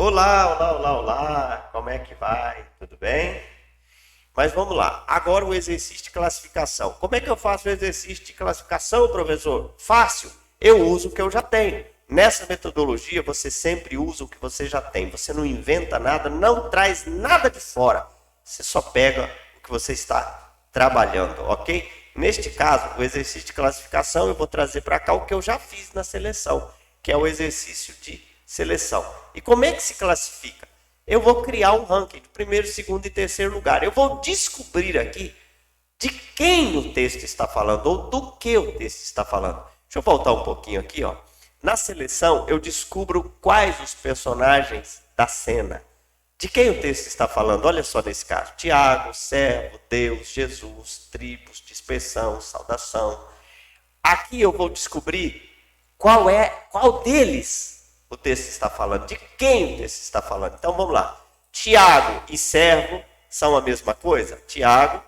Olá, olá, olá, olá. Como é que vai? Tudo bem? Mas vamos lá. Agora o exercício de classificação. Como é que eu faço o exercício de classificação, professor? Fácil. Eu uso o que eu já tenho. Nessa metodologia, você sempre usa o que você já tem. Você não inventa nada, não traz nada de fora. Você só pega o que você está trabalhando, ok? Neste caso, o exercício de classificação, eu vou trazer para cá o que eu já fiz na seleção, que é o exercício de seleção. E como é que se classifica? Eu vou criar um ranking de primeiro, segundo e terceiro lugar. Eu vou descobrir aqui de quem o texto está falando ou do que o texto está falando. Deixa eu voltar um pouquinho aqui, ó. Na seleção, eu descubro quais os personagens da cena. De quem o texto está falando? Olha só nesse caso. Tiago, servo, Deus, Jesus, tribos, dispersão, saudação. Aqui eu vou descobrir qual deles o texto está falando, de quem o texto está falando. Então vamos lá. Tiago e servo são a mesma coisa? Tiago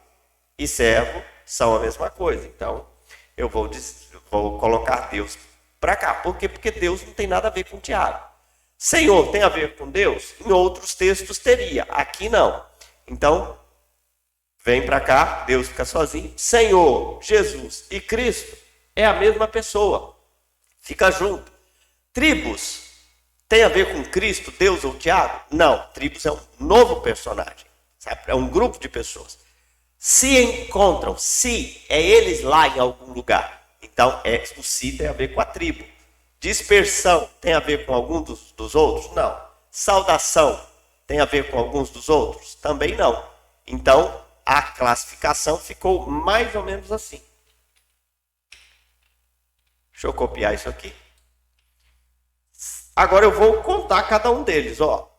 e servo são a mesma coisa. Então eu vou colocar Deus para cá. Por quê? Porque Deus não tem nada a ver com Tiago. Senhor tem a ver com Deus? Em outros textos teria, aqui não. Então, vem para cá, Deus fica sozinho. Senhor, Jesus e Cristo é a mesma pessoa. Fica junto. Tribos tem a ver com Cristo, Deus ou Tiago? Não, tribos é um novo personagem. Sabe? É um grupo de pessoas. Se encontram, se é eles lá em algum lugar. Então, o se tem a ver com a tribo. Dispersão tem a ver com algum dos outros? Não. Saudação tem a ver com alguns dos outros? Também não. Então, a classificação ficou mais ou menos assim. Deixa eu copiar isso aqui. Agora eu vou contar cada um deles. Ó.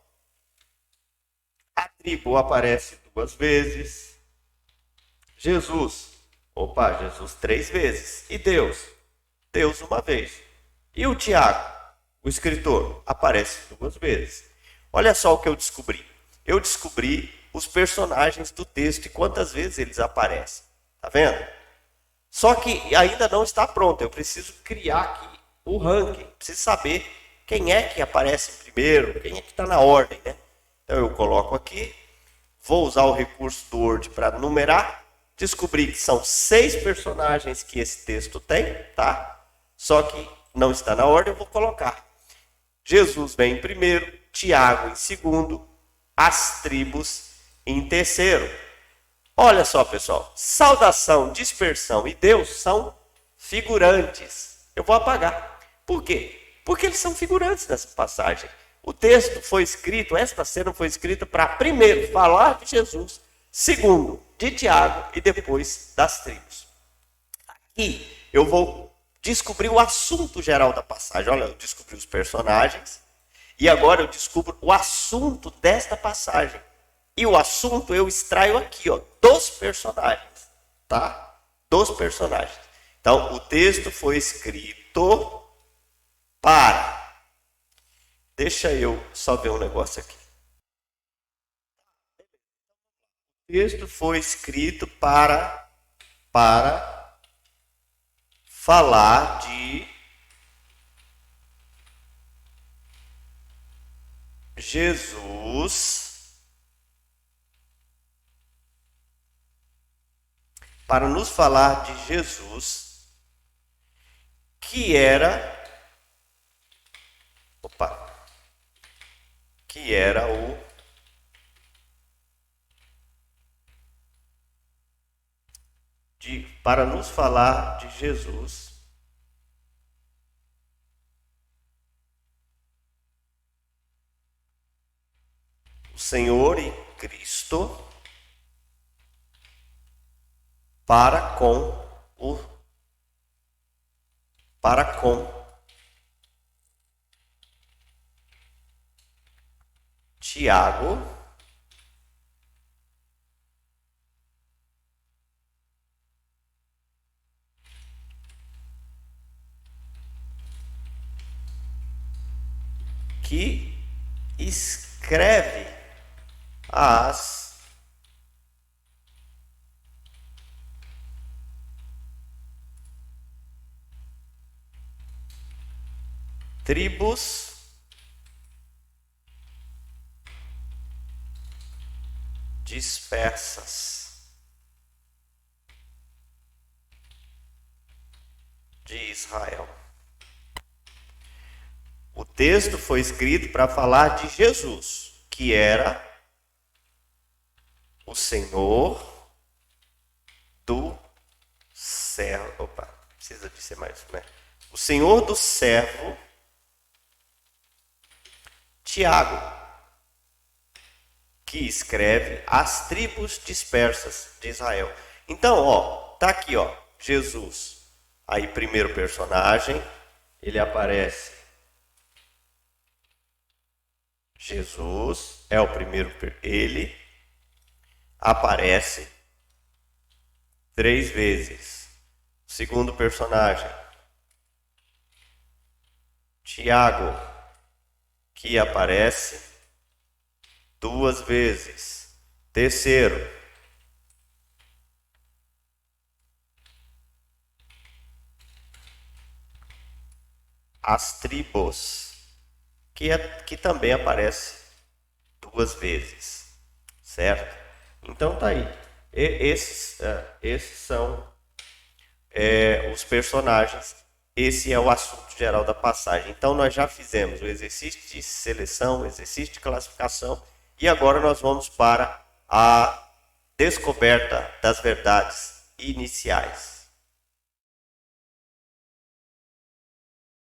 A tribo aparece 2 vezes. Jesus. Jesus 3 vezes. E Deus? Deus 1 vez. E o Tiago, o escritor, aparece 2 vezes. Olha só o que eu descobri. Eu descobri os personagens do texto e quantas vezes eles aparecem. Tá vendo? Só que ainda não está pronto. Eu preciso criar aqui o ranking. Preciso saber quem é que aparece primeiro, quem é que está na ordem, né? Então eu coloco aqui, vou usar o recurso do Word para numerar, descobri que são 6 personagens que esse texto tem, tá? Só que não está na ordem, eu vou colocar. Jesus vem em primeiro, Tiago em segundo, as tribos em terceiro. Olha só, pessoal, saudação, dispersão e Deus são figurantes. Eu vou apagar. Por quê? Porque eles são figurantes nessa passagem. O texto foi escrito, esta cena foi escrita para primeiro falar de Jesus, segundo de Tiago e depois das tribos. Aqui eu vou descobrir o assunto geral da passagem. Olha, eu descobri os personagens e agora eu descubro o assunto desta passagem. E o assunto eu extraio aqui, ó, dos personagens, tá? Dos personagens. Então, o texto foi escrito para... Deixa eu só ver um negócio aqui. O texto foi escrito para falar de Jesus, para nos falar de Jesus, que era para nos falar de Jesus, o Senhor e Cristo, para com Tiago, que escreve as tribos dispersas de Israel. O texto foi escrito para falar de Jesus, que era o Senhor do servo. Opa, precisa de ser mais, né? O Senhor do servo Tiago, que escreve as tribos dispersas de Israel. Então, tá aqui, Jesus. Aí, primeiro personagem, ele aparece. Jesus é o primeiro, ele aparece 3 vezes. Segundo personagem, Tiago, que aparece 2 vezes. Terceiro, as tribos, que também aparece 2 vezes, certo? Então tá aí. Esses são os personagens. Esse é o assunto geral da passagem. Então nós já fizemos o exercício de seleção, o exercício de classificação, e agora nós vamos para a descoberta das verdades iniciais.